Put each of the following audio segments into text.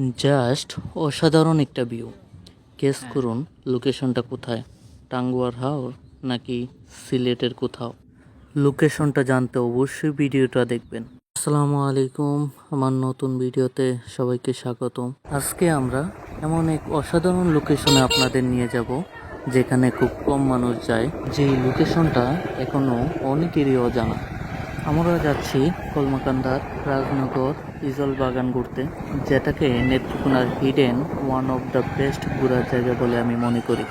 Just অসাধারণ একটা view. Guess করুন লোকেশনটা কোথায়, টাঙ্গুয়ার হাওর নাকি সিলেটের কোথাও? লোকেশনটা জানতে অবশ্যই ভিডিওটা দেখবেন। আসসালামু আলাইকুম, আমার নতুন ভিডিওতে সবাইকে স্বাগতম। আজকে আমরা এমন এক অসাধারণ লোকেশনে আপনাদের নিয়ে যাব যেখানে খুব কম মানুষ যায়, যেই লোকেশনটা এখনও অনেকেরই অজানা। আমরা যাচ্ছি কলমাকান্দার রাজনগর ইজল বাগান ঘুরতে, যেটাকে নেত্রকোনার hidden one of the best ঘোরার জায়গা বলে আমি মনে করি।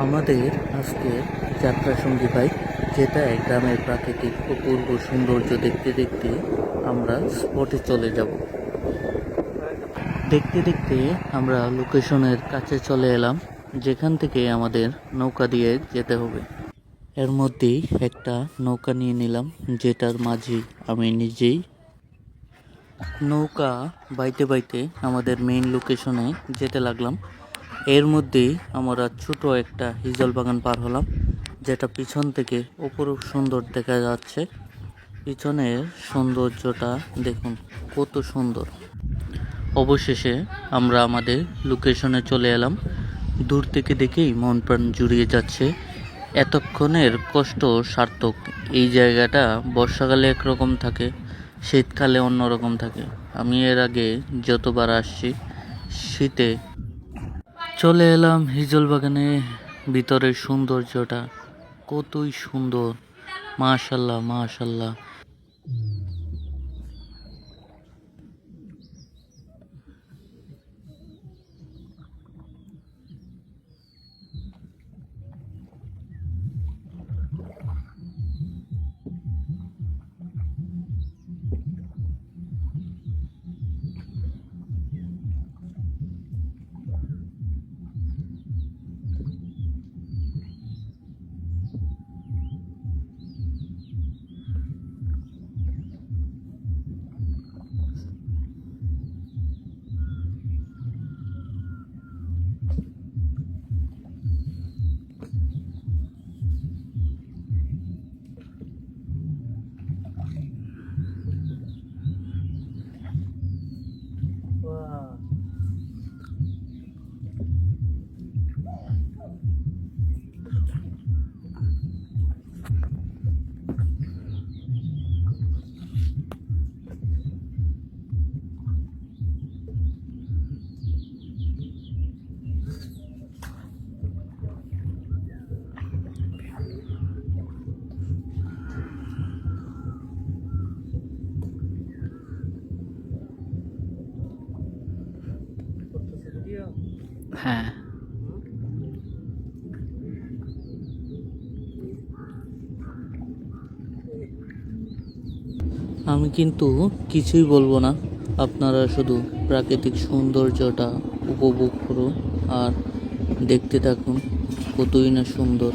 আমাদের আজকের যাত্রা সঙ্গী বাইক, যেটা গ্রামের প্রাকৃতিক অপূর্ব সৌন্দর্য দেখতে দেখতে আমরা স্পটে চলে যাব। দেখতে দেখতে আমরা লোকেশনের কাছে চলে এলাম, যেখান থেকে আমাদের নৌকা দিয়ে যেতে হবে। এর মধ্যেই একটা নৌকা নিয়ে নিলাম, যেটার মাঝি আমি নিজেই। নৌকা বাইতে বাইতে আমাদের মেইন লোকেশনে যেতে লাগলাম। এর মধ্যেই আমরা ছোট একটা হিজল বাগান পার হলাম, যেটা পিছন থেকে অপরূপ সুন্দর দেখা যাচ্ছে। পিছনের সৌন্দর্যটা দেখুন কত সুন্দর। অবশেষে আমরা আমাদের লোকেশনে চলে এলাম। দূর থেকে দেখেই মন প্রাণ জুড়িয়ে যাচ্ছে, এতক্ষণের কষ্ট সার্থক। এই জায়গাটা বর্ষাকালে একরকম থাকে, শীতকালে অন্যরকম থাকে। আমি এর আগে যতবার আসছি শীতে চলে এলাম হিজল বাগানে। ভিতরের সৌন্দর্যটা কতই সুন্দর, মাশাল্লাহ মাশাল্লাহ। হ্যাঁ, আমি কিন্তু কিছুই বলবো না, আপনারা শুধু প্রাকৃতিক সৌন্দর্যটা উপভোগ করুন আর দেখতে থাকুন কতই না সুন্দর।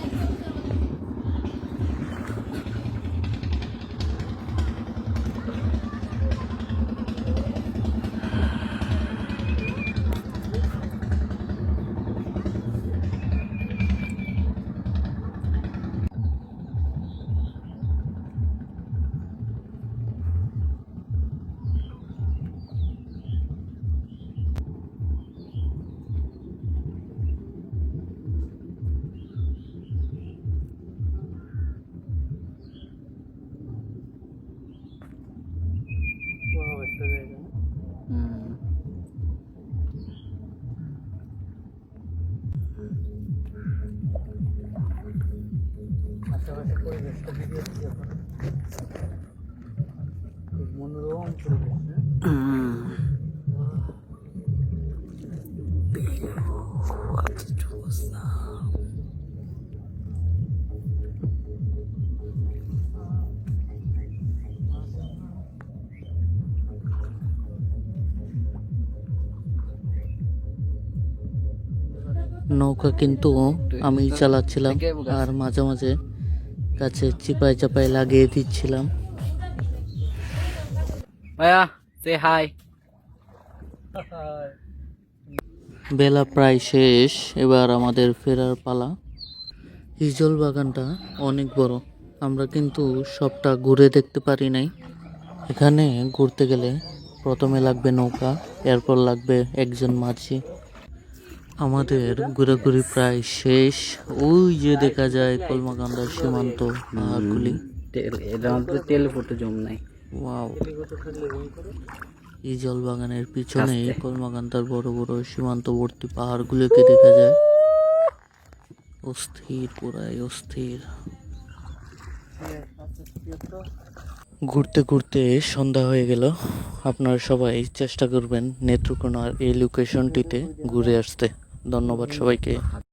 আশেপাশে পরিবেশটা ভিডিও মনোরম পরিবেশ। নৌকা কিন্তু আমি চালাচ্ছিলাম আর মাঝে মাঝে কাছে চিপায় চাপায় লাগিয়ে দিচ্ছিলাম। বেলা প্রায় শেষ, এবার আমাদের ফেরার পালা। হিজল বাগানটা অনেক বড়, আমরা কিন্তু সবটা ঘুরে দেখতে পারি নাই। এখানে ঘুরতে গেলে প্রথমে লাগবে নৌকা, এরপর লাগবে একজন মাঝি। আমাদের ঘোরাঘুরি প্রায় শেষ। ওই যে দেখা যায় কলমাকান্দার সীমান্ত পাহাড়গুলি। এটা আমাদের তেল ফুটে জম নাই। ওয়াও, এই জলবাগানের পিছনে আস্তে। কলমাকান্দার বড় বড় সীমান্তবর্তী পাহাড়গুলোকে দেখা যায়। অস্থির, পুরাই অস্থির। ঘুরতে ঘুরতে সন্ধ্যা হয়ে গেল। আপনারা সবাই চেষ্টা করবেন নেত্রকোনার এই লোকেশনটিতে ঘুরে আসতে। ধন্যবাদ সবাইকে।